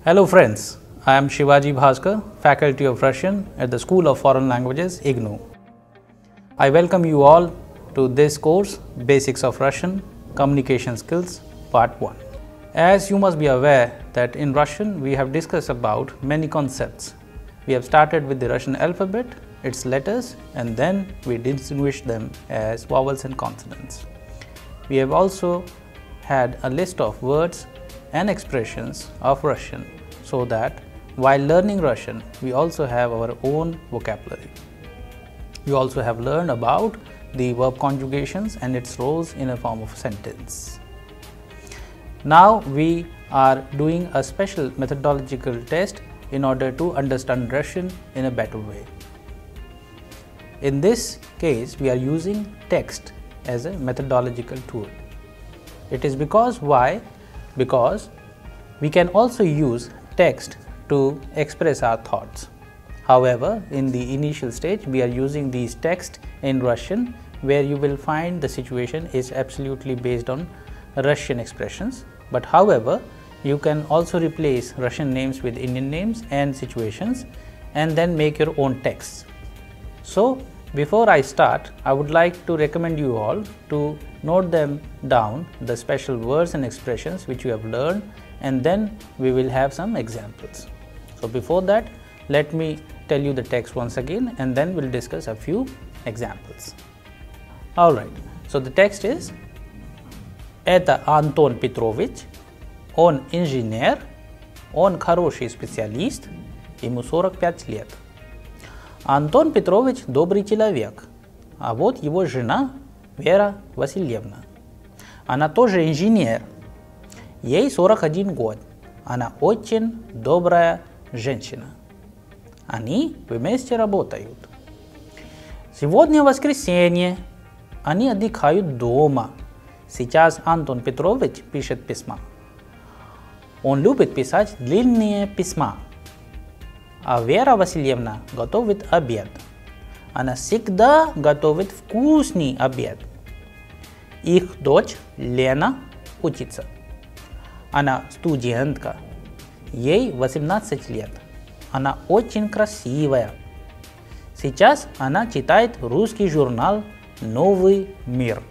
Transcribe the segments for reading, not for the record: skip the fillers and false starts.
Hello friends, I am Shivaji Bhaskar, Faculty of Russian at the School of Foreign Languages, IGNOU. I welcome you all to this course, Basics of Russian, Communication Skills, Part 1. As you must be aware that in Russian we have discussed about many concepts. We have started with the Russian alphabet, its letters, and then we distinguished them as vowels and consonants. We have also had a list of words and expressions of Russian, so that while learning Russian we also have our own vocabulary. We also have learned about the verb conjugations and its roles in a form of sentence. Now we are doing a special methodological test in order to understand Russian in a better way. In this case we are using text as a methodological tool. It is because we can also use text to express our thoughts. However, in the initial stage we are using these text in Russian, where you will find the situation is absolutely based on Russian expressions, but however you can also replace Russian names with Indian names and situations and then make your own texts. So before I start, I would like to recommend you all to note them down, the special words and expressions which you have learned, and then we will have some examples. So before that, let me tell you the text once again and then we'll discuss a few examples. Alright, so the text is: Это Антон Петрович, он инженер, он хороший специалист, ему 45 лет. Антон Петрович добрый человек, а вот его жена Вера Васильевна. Она тоже инженер, ей 41 год, она очень добрая женщина. Они вместе работают. Сегодня воскресенье, они отдыхают дома. Сейчас Антон Петрович пишет письма. Он любит писать длинные письма. А Вера Васильевна готовит обед. Она всегда готовит вкусный обед. Их дочь Лена учится. Она студентка. Ей 18 лет. Она очень красивая. Сейчас она читает русский журнал «Новый мир».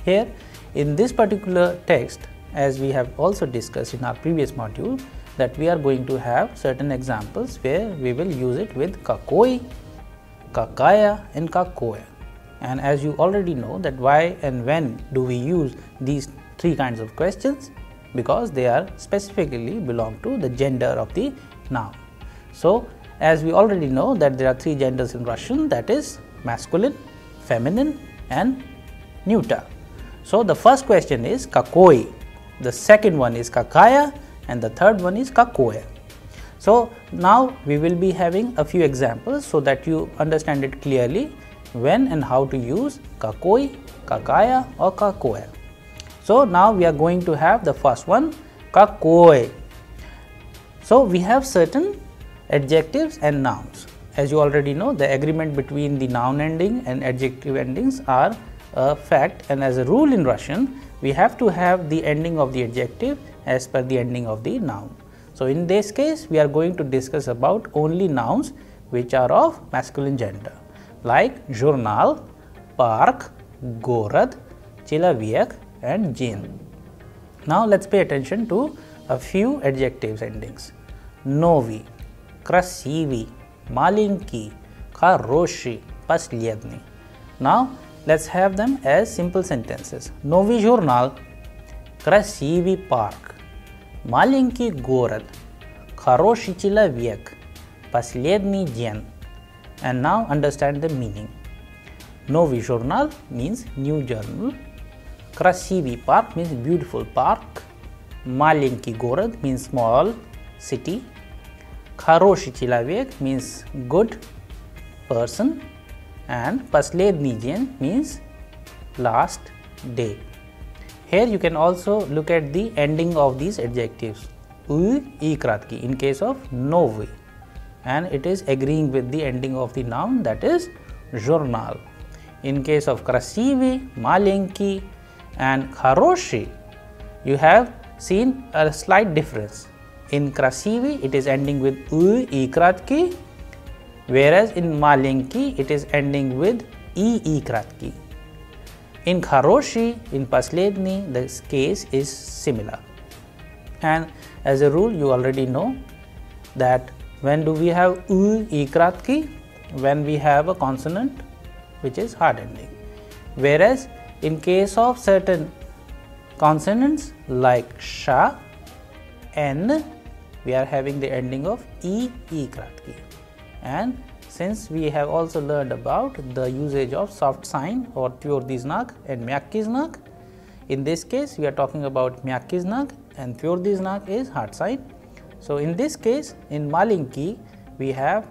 Here, in this particular text, as we have also discussed in our previous module, that we are going to have certain examples where we will use it with kakoi, kakaya and kakoya. And as you already know that why and when do we use these three kinds of questions, because they are specifically belong to the gender of the noun. So as we already know that there are three genders in Russian, that is masculine, feminine and neuter. So the first question is kakoi, the second one is kakaya, and the third one is kakoya. So now we will be having a few examples so that you understand it clearly when and how to use kakoi, kakaya or kakoya. So now we are going to have the first one, kakoi. So we have certain adjectives and nouns. As you already know, the agreement between the noun ending and adjective endings are a fact, and as a rule in Russian we have to have the ending of the adjective as per the ending of the noun. So in this case we are going to discuss about only nouns which are of masculine gender, like journal, park, город, человек and dень. Now let's pay attention to a few adjectives endings. Новый, красивый, маленький, хороший, последний. Now let's have them as simple sentences. Новый журнал, красивый парк, маленький город, хороший человек, последний день. And now understand the meaning. Новый журнал means new journal. Красивый парк means beautiful park. Маленький город means small city. Хороший человек means good person. And последний день means last day. Here you can also look at the ending of these adjectives. I kratki in case of новый, and it is agreeing with the ending of the noun, that is journal. In case of красивый, маленький and хороший, you have seen a slight difference. In krasivi, it is ending with u, i kratki, whereas in malenki, it is ending with i kratki. In kharoshi, in pasledni, the case is similar. And as a rule, you already know that when do we have u, i kratki? When we have a consonant which is hard ending. Whereas in case of certain consonants like sha, n, we are having the ending of i kratki. And since we have also learned about the usage of soft sign or tyordi znak and myakki znak, in this case we are talking about myakki znak and tyordi znak is hard sign. So in this case, in malinki, we have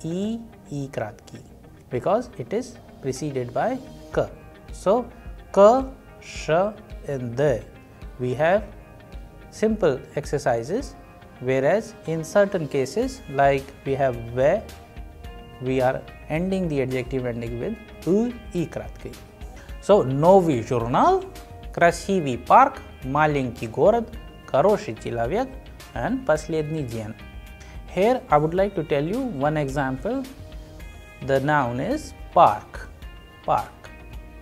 i kratki because it is preceded by k. So k, sh and the, we have simple exercises, whereas in certain cases like we have ve, we are ending the adjective ending with u, i kratki. So novi journal, krasivi park, malenki город, хороший человек and последний день. Here I would like to tell you one example. The noun is park,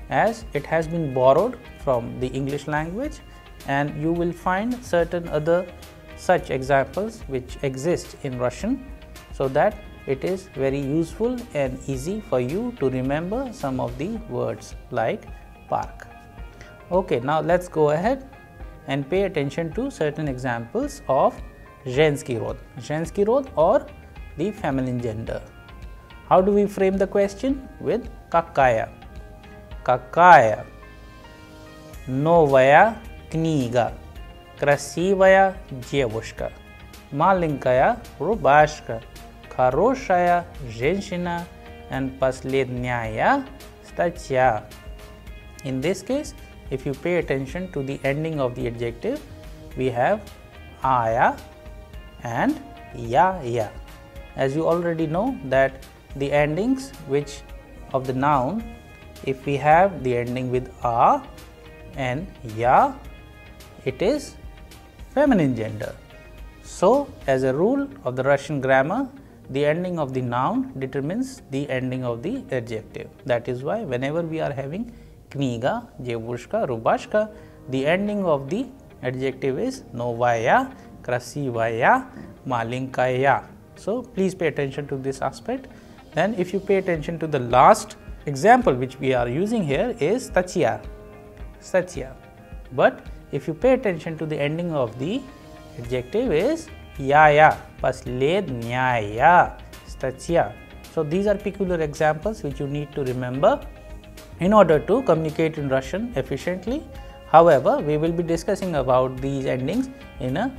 as it has been borrowed from the English language, and you will find certain other such examples which exist in Russian, so that it is very useful and easy for you to remember some of the words like park. Okay, now let's go ahead and pay attention to certain examples of zhensky rod or the feminine gender. How do we frame the question? With Kakaya. Kakaya. Novaya kniga. Krasivaya девушка. Маленькая рубашка. Хорошая женщина. And последняя статья. In this case, if you pay attention to the ending of the adjective, we have aya and ya. As you already know that the endings which of the noun, if we have the ending with a and ya, it is feminine gender. So as a rule of the Russian grammar, the ending of the noun determines the ending of the adjective. That is why whenever we are having kniga, девушка, рубашка, the ending of the adjective is novaya, krasivaya, malenkaya. So please pay attention to this aspect. Then if you pay attention to the last example which we are using here is stachya. But if you pay attention to the ending of the adjective is ya, последняя stachya. So these are peculiar examples which you need to remember in order to communicate in Russian efficiently. However, we will be discussing about these endings in a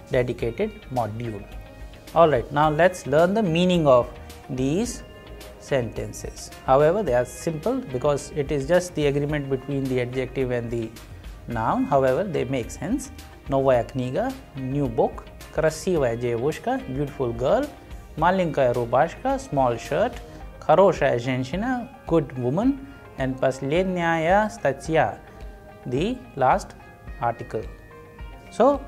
dedicated module. Alright, now let's learn the meaning of these sentences. However, they are simple because it is just the agreement between the adjective and the noun. However, they make sense. Novaya kniga, new book. Krasivaya девушка, beautiful girl. Маленькая рубашка, small shirt. Хорошая женщина, good woman. And последняя статья, the last article. So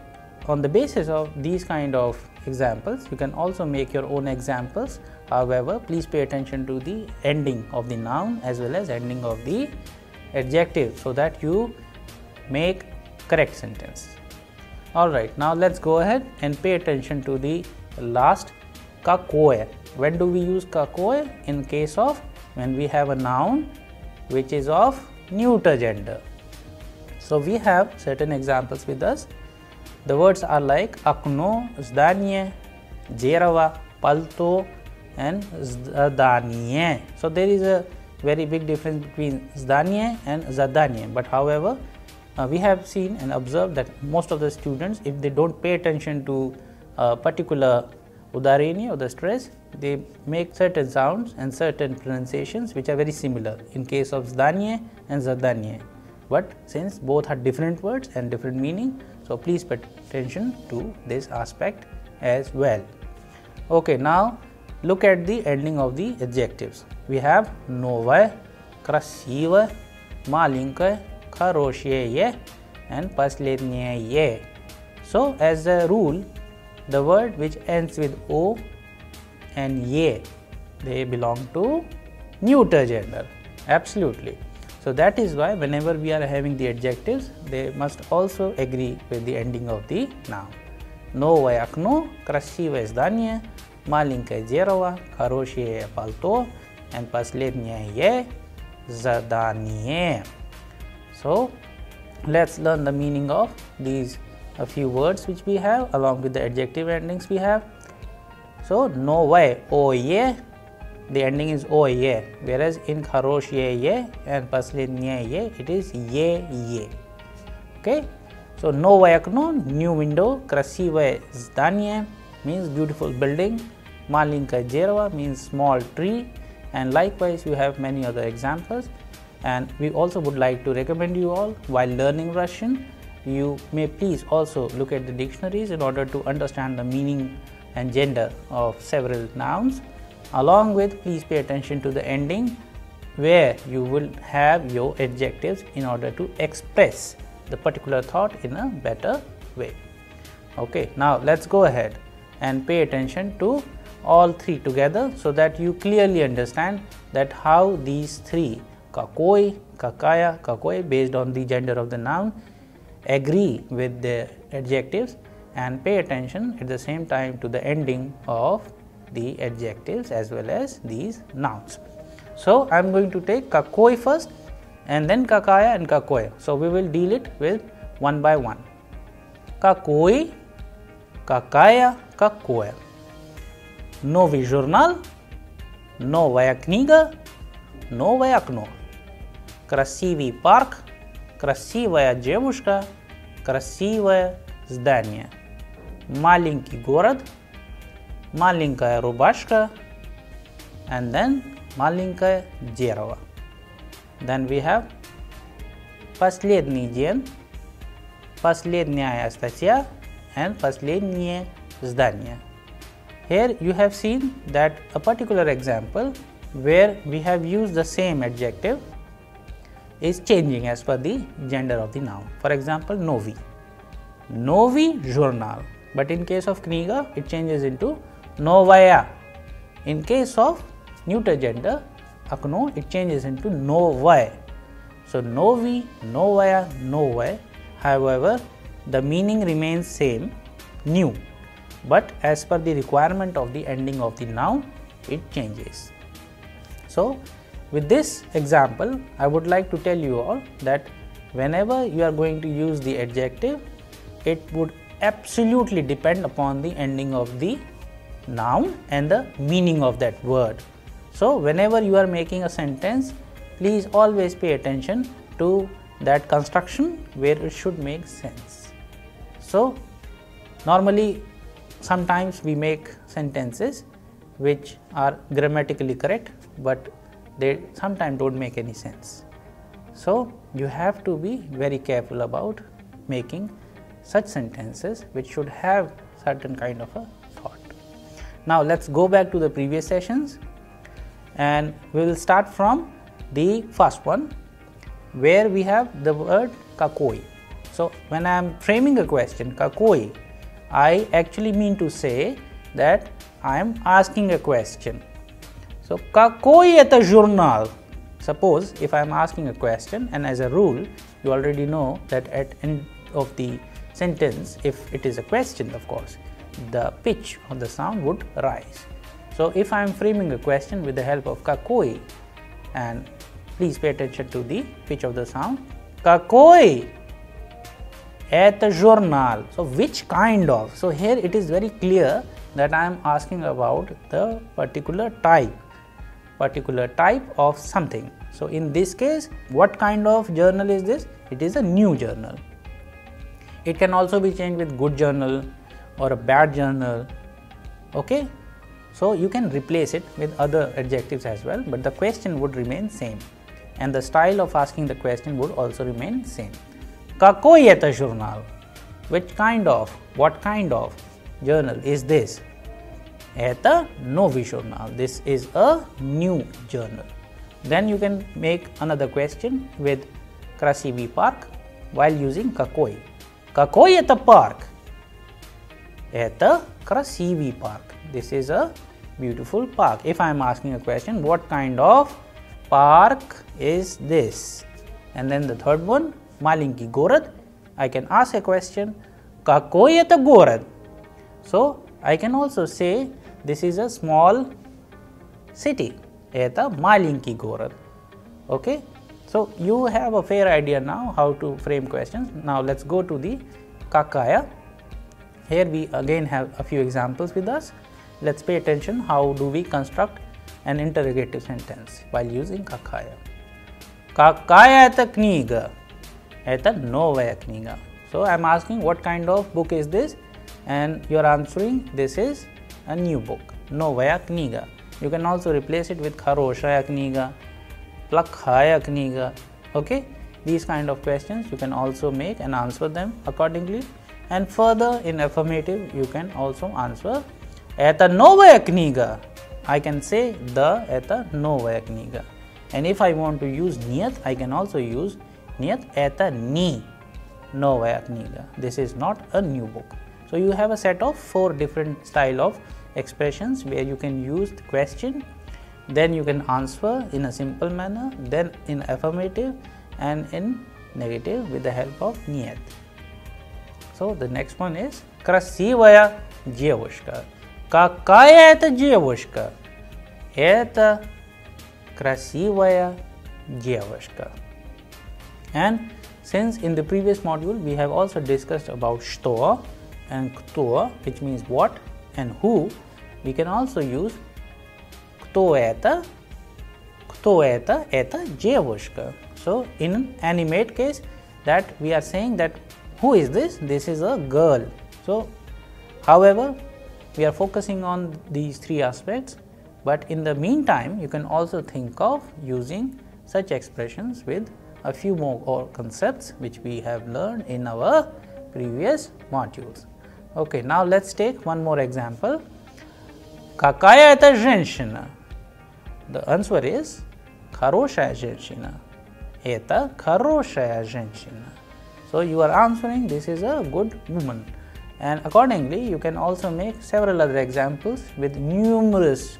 on the basis of these kind of examples, you can also make your own examples. However, please pay attention to the ending of the noun as well as ending of the adjective so that you make correct sentence. Alright, now let's go ahead and pay attention to the last Kakaya. When do we use Kakaya? In case of when we have a noun which is of neuter gender. So we have certain examples with us. The words are like окно, здание, дерево, пальто and здание. So there is a very big difference between zdание and zadание. But however, we have seen and observed that most of the students, if they don't pay attention to a particular udareni or the stress, they make certain sounds and certain pronunciations which are very similar in case of zdanie and zadanie. But since both are different words and different meaning, so please pay attention to this aspect as well. Okay, now look at the ending of the adjectives. We have новое, красивое, маленькое, хорошее and последнее. So as a rule, the word which ends with O and ye, they belong to neuter gender. Absolutely. So that is why whenever we are having the adjectives, they must also agree with the ending of the noun. Новое окно, красивое здание, маленькое дерево, хорошее пальто, and последнее задание. So let's learn the meaning of these a few words which we have along with the adjective endings we have. So новое, ое, the ending is ое, whereas in хорошее and последнее it is е. Okay. So новое окно, new window, красивое здание means beautiful building, маленькое дерево means small tree, and likewise you have many other examples. And we also would like to recommend you all, while learning Russian, you may please also look at the dictionaries in order to understand the meaning and gender of several nouns. Along with, please pay attention to the ending where you will have your adjectives in order to express the particular thought in a better way. Okay, now let's go ahead and pay attention to all three together so that you clearly understand that how these three, kakoi, kakaya, kakoi, based on the gender of the noun, agree with the adjectives, and pay attention at the same time to the ending of the adjectives as well as these nouns. So I am going to take kakoi first and then kakaya and kakoi. So we will deal it with one by one. Kakoi, kakaya, kakoi. Новый журнал, новая книга, новое окно. Красивый парк, красивая девушка, красивое здание. Маленький город, маленькая рубашка, and then маленькое дерево. Then we have последний день, последняя статья, and последнее здание. Here you have seen that a particular example where we have used the same adjective is changing as per the gender of the noun. For example, novi. Novi journal. But in case of kniga, it changes into novaya. In case of neuter gender, akno, it changes into novai. So novi, novaya, novai. However, the meaning remains same, new. But as per the requirement of the ending of the noun, it changes. So with this example, I would like to tell you all that whenever you are going to use the adjective, it would absolutely depend upon the ending of the noun and the meaning of that word. So whenever you are making a sentence, please always pay attention to that construction where it should make sense. So normally sometimes we make sentences which are grammatically correct, but they sometimes don't make any sense. So you have to be very careful about making such sentences which should have certain kind of a thought. Now let's go back to the previous sessions and we will start from the first one where we have the word kakoi. So when I am framing a question, kakoi, I actually mean to say that I am asking a question. So, какой это журнал? Suppose if I am asking a question, and as a rule, you already know that at end of the sentence, if it is a question, of course, the pitch of the sound would rise. So, if I am framing a question with the help of какой, and please pay attention to the pitch of the sound, какой это журнал. So which kind of? So here it is very clear that I am asking about the particular type of something. So in this case, what kind of journal is this? It is a new journal. It can also be changed with good journal or a bad journal. Okay, so you can replace it with other adjectives as well, but the question would remain same and the style of asking the question would also remain same. Какой это журнал? Which kind of, what kind of journal is this? Это новый журнал. This is a new journal. Then you can make another question with красивый парк while using какой. Какой это парк? Это Krasivi park. This is a beautiful park. If I am asking a question, what kind of park is this? And then the third one, Malinki Gorad. I can ask a question, Kakoi eta Gorad. So I can also say this is a small city, eta Malinki Gorad. Okay. So you have a fair idea now how to frame questions. Now let's go to the Kakaya. Here we again have a few examples with us. Let's pay attention how do we construct an interrogative sentence while using Kakaya. Kakaya eta kniga? Eta novaya kniga. So I am asking what kind of book is this, and you are answering this is a new book, novaya kniga. You can also replace it with kharoshaya kniga, plakhaya kniga. Okay, these kind of questions you can also make and answer them accordingly. And further in affirmative you can also answer eta novaya kniga. I can say the eta novaya kniga. And if I want to use niyat, I can also use niyat eta ni novaya kniga. This is not a new book. So you have a set of 4 different style of expressions where you can use the question, then you can answer in a simple manner, then in affirmative and in negative with the help of niyat. So the next one is Krasivaya девушка. Какая это девушка? Это красивая девушка. And since in the previous module we have also discussed about что and кто, which means what and who, we can also use кто это, это девушка. So in animate case, that we are saying that who is this? This is a girl. So however, we are focusing on these 3 aspects, but in the meantime you can also think of using such expressions with a few more concepts which we have learned in our previous modules. Okay, now let's take one more example. Kakaya это женщина? The answer is хорошая женщина. Это хорошая женщина. So you are answering this is a good woman. And accordingly you can also make several other examples with numerous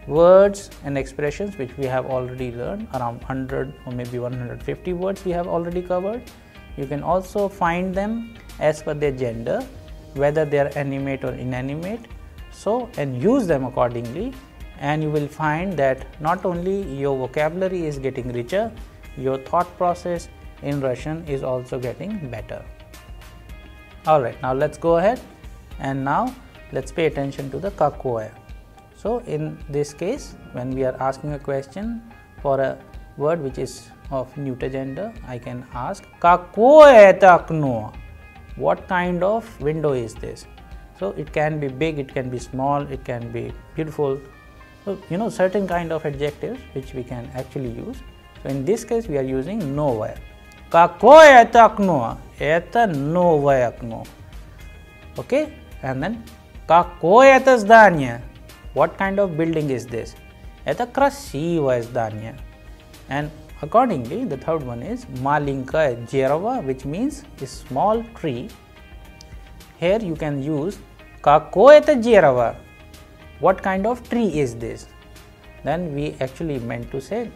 words and expressions which we have already learned, around 100 or maybe 150 words we have already covered. You can also find them as per their gender, whether they are animate or inanimate, so and use them accordingly, and you will find that not only your vocabulary is getting richer, your thought process in Russian is also getting better. Alright, now let's go ahead and now let's pay attention to the Kakaya. So in this case, when we are asking a question for a word which is of neuter gender, I can ask Kakое это окно? What kind of window is this? So it can be big, it can be small, it can be beautiful. So you know certain kind of adjectives which we can actually use. So in this case we are using новое. Какое это окно? Это новое окно. Okay, and then какое это здание? What kind of building is this? Это красивое здание. And accordingly the third one is маленькое дерево, which means a small tree. Here you can use какое это дерево? What kind of tree is this? Then we actually meant to say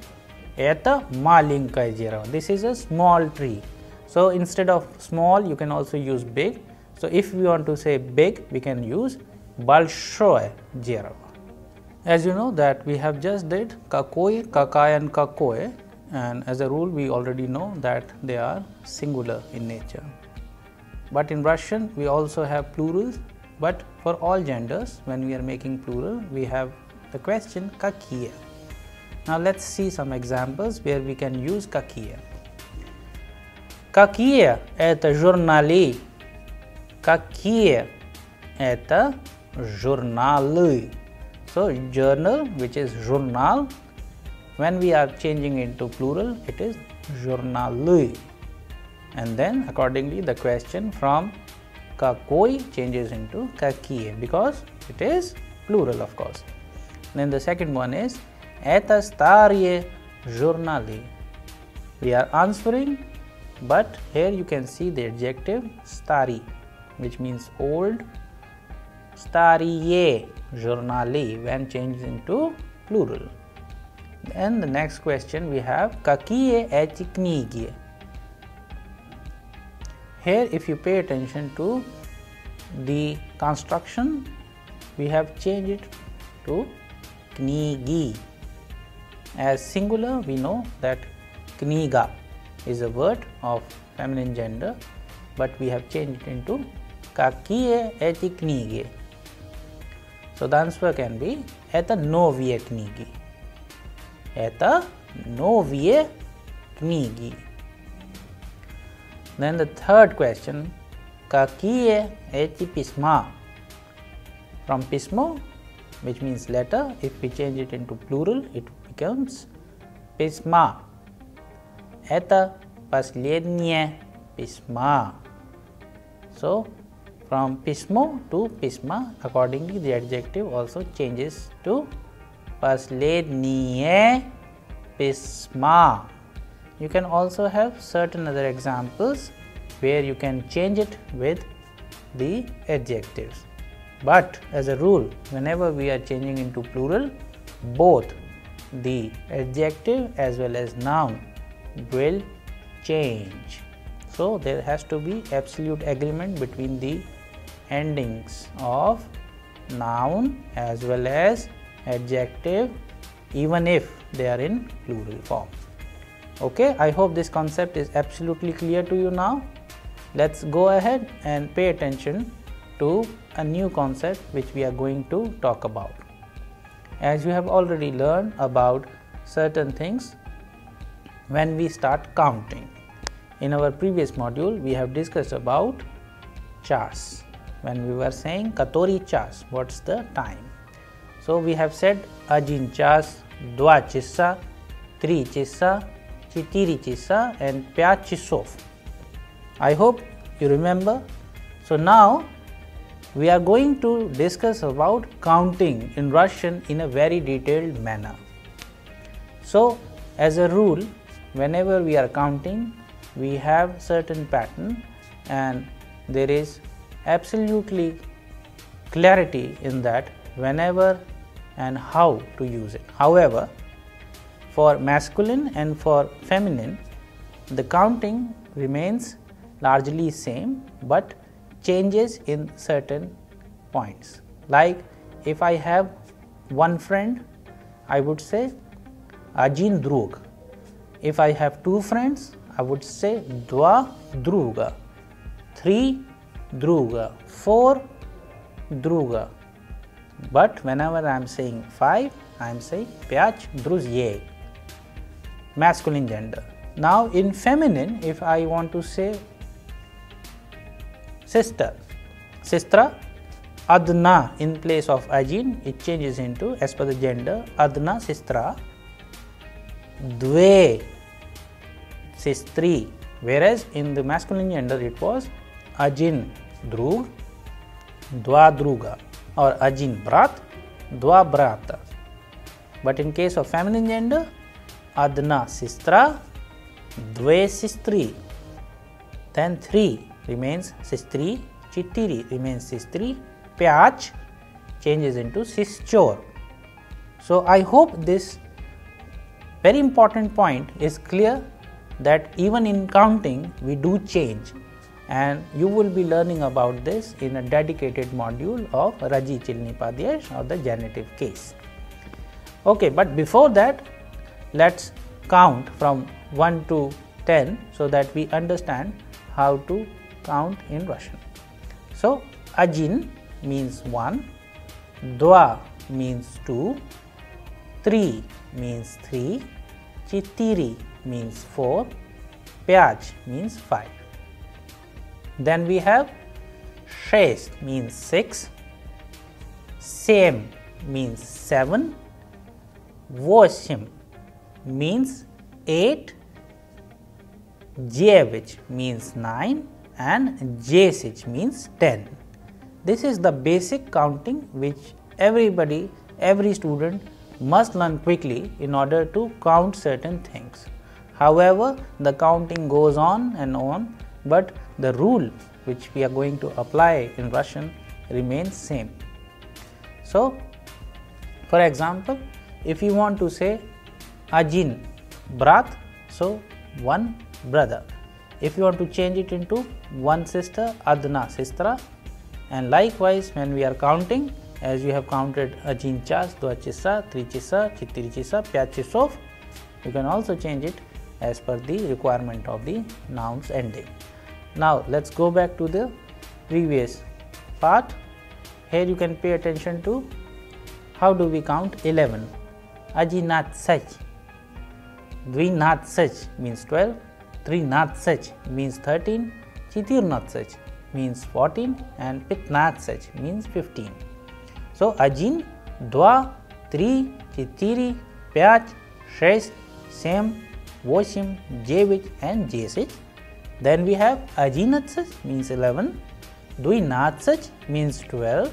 это маленькое дерево. This is a small tree. So instead of small you can also use big. So if we want to say big, we can use большое дерево. As you know that we have just did какой, какая and какое, and as a rule we already know that they are singular in nature. But in Russian we also have plurals, but for all genders when we are making plural we have the question какие. Now let's see some examples where we can use какие. Какие это журналы? Какие это журналы? So journal, which is journal, when we are changing into plural it is журналы. And then accordingly the question from какой changes into какие because it is plural of course. Then the second one is это старые журналы. We are answering, but here you can see the adjective старый, which means old, Starie jurnali when changed into plural. Then the next question we have Какие эти книги? Here if you pay attention to the construction, we have changed it to книги. As singular, we know that kniga is a word of feminine gender, but we have changed it into Какие эти книги? So the answer can be это новые книги. Это новые книги. Then the third question, Какие эти письма? From письмо, which means letter, if we change it into plural, it becomes письма. Это последние письма. So from письмо to письма, accordingly the adjective also changes to последние письма. You can also have certain other examples where you can change it with the adjectives. But as a rule, whenever we are changing into plural, both the adjective as well as noun will change. So there has to be absolute agreement between the endings of noun as well as adjective, even if they are in plural form. Okay, I hope this concept is absolutely clear to you now. Let's go ahead and pay attention to a new concept which we are going to talk about. As you have already learned about certain things when we start counting. In our previous module, we have discussed about chas. When we were saying Katori chas, what's the time? So we have said Ajin chas, Dwa chissa, Tri chissa, Chitiri chissa and Pya chisov. I hope you remember. So now we are going to discuss about counting in Russian in a very detailed manner. So as a rule, whenever we are counting, we have certain pattern and there is absolutely clarity in that whenever and how to use it. However, for masculine and for feminine, the counting remains largely same but changes in certain points. Like if I have one friend, I would say Ajin drug. If I have two friends, I would say Dva druga, 3 druga, 4 druga. But whenever I am saying 5, I am saying Pyach druzye, masculine gender. Now in feminine, if I want to say sister, sistra, adna in place of ajin, it changes into, as per the gender, adna sistra, dve sistri, whereas in the masculine gender it was ajin drug, dva druga, or ajin brat, dva brata. But in case of feminine gender, adna sistra, dve sistri, then 3 remains sistri, chitiri remains sistri, pyach changes into sischor. So I hope this very important point is clear, that even in counting we do change, and you will be learning about this in a dedicated module of Raji Chilni Padyesh or the genitive case. Okay, but before that, let's count from 1 to 10 so that we understand how to count in Russian. So ajin means 1, dva means 2, 3 means 3, chitiri means 4, pyach means 5. Then we have shest means 6, sem means 7, vosim means 8, jevich means 9 and jesich means 10. This is the basic counting which every student must learn quickly in order to count certain things. However, the counting goes on and on, but the rule which we are going to apply in Russian remains same. So, for example, if you want to say Ajin brat, so one brother. If you want to change it into one sister, Adna sistra, and likewise when we are counting, as you have counted Ajin chas, dua chissa, tri chissa, chitiri chissa, pyach chisov, you can also change it as per the requirement of the nouns ending. Now let's go back to the previous part. Here you can pay attention to how do we count 11. Aji nath sach, dvi nath sach means 12, tri nath sach means 13, chitir nath sach means 14, and pit nath sach means 15. So Ajin, Dwa, Tri, Chitiri, Pyach, Shest, Sem, Voshim, Jevich and Jesich. Then we have Ajinatsach means 11, Duinatsach means 12,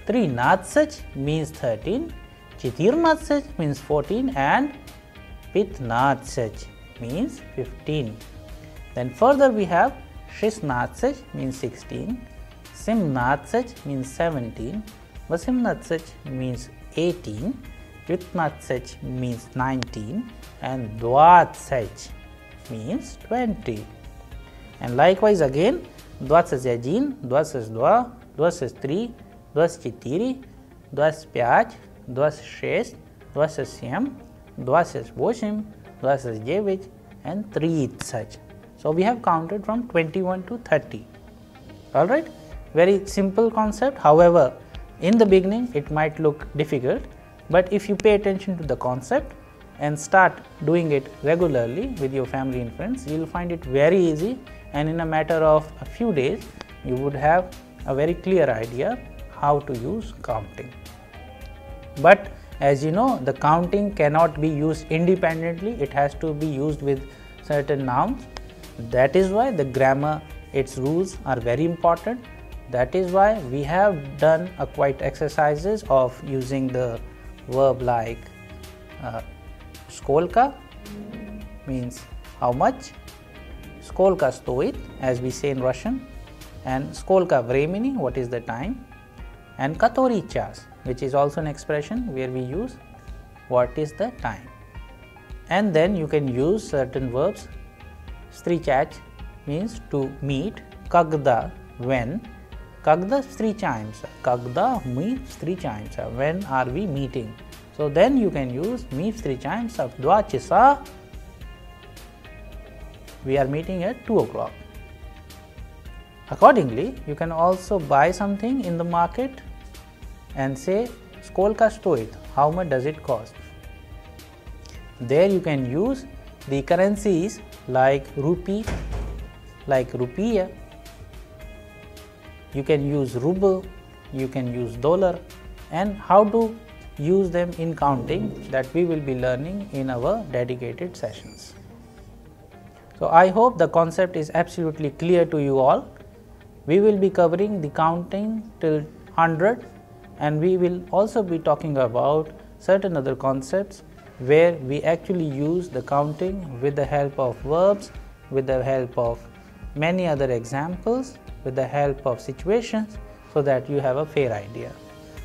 Trinatsach means 13, Chitirnatsach means 14 and Pitnatsach means 15. Then further we have Shisnatsach means 16, Simnatsach means 17, Vasimnatsach means 18, Vitnatsach means 19 and Dwatsach means 20. And likewise again, Dwatsach Ajin, Dwatsach Dwa, Dwatsach Tri, Dwatsach Chitiri, Dwatsach Pyach, Dwatsach Shest, Dwatsach Sem, Dwatsach Voshim, Dwatsach Jevich and Tritsach. So we have counted from 21 to 30. Alright, very simple concept. However, in the beginning it might look difficult, but if you pay attention to the concept and start doing it regularly with your family and friends, you will find it very easy, and in a matter of a few days you would have a very clear idea how to use counting. But as you know, the counting cannot be used independently, it has to be used with certain nouns. That is why the grammar, its rules are very important. That is why we have done a quite exercises of using the verb like skolka means how much, skolka stoit as we say in Russian, and skolka vremeni, what is the time, and katori chas, which is also an expression where we use what is the time. And then you can use certain verbs. Strichach means to meet, kagda when, kagda strichaimsa, kagda me strichaimsa, when are we meeting. So then you can use me strichaimsa, dva chisa, we are meeting at 2 o'clock. Accordingly, you can also buy something in the market and say skolka stoit, how much does it cost. There you can use the currencies like rupee, like rupiah, you can use ruble, you can use dollar, and how to use them in counting, that we will be learning in our dedicated sessions. So I hope the concept is absolutely clear to you all. We will be covering the counting till 100, and we will also be talking about certain other concepts where we actually use the counting with the help of verbs, with the help of many other examples, with the help of situations, so that you have a fair idea.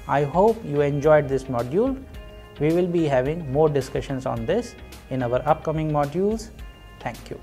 I hope you enjoyed this module. We will be having more discussions on this in our upcoming modules. Thank you.